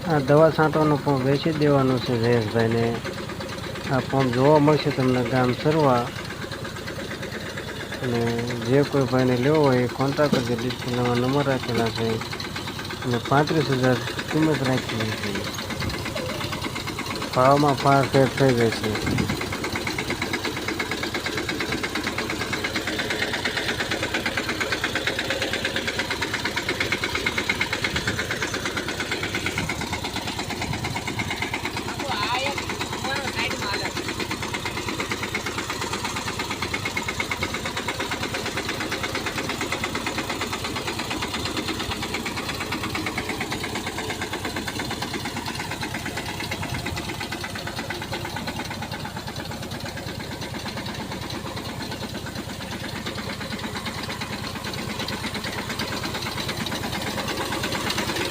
આ દવા છાંટવાનું પંપ વેચી દેવાનું છે જયેશભાઈને. આ પંપ જોવા મળશે તમને ગામ સરવા. અને જે કોઈ ભાઈને લેવો હોય એ કોન્ટેક્ટ કરજો. ડિસ્પ્લેમાં નંબર રાખેલા છે અને 35,000 કિંમત રાખેલી છે. ભાવમાં ફાર ફેર થઈ જશે.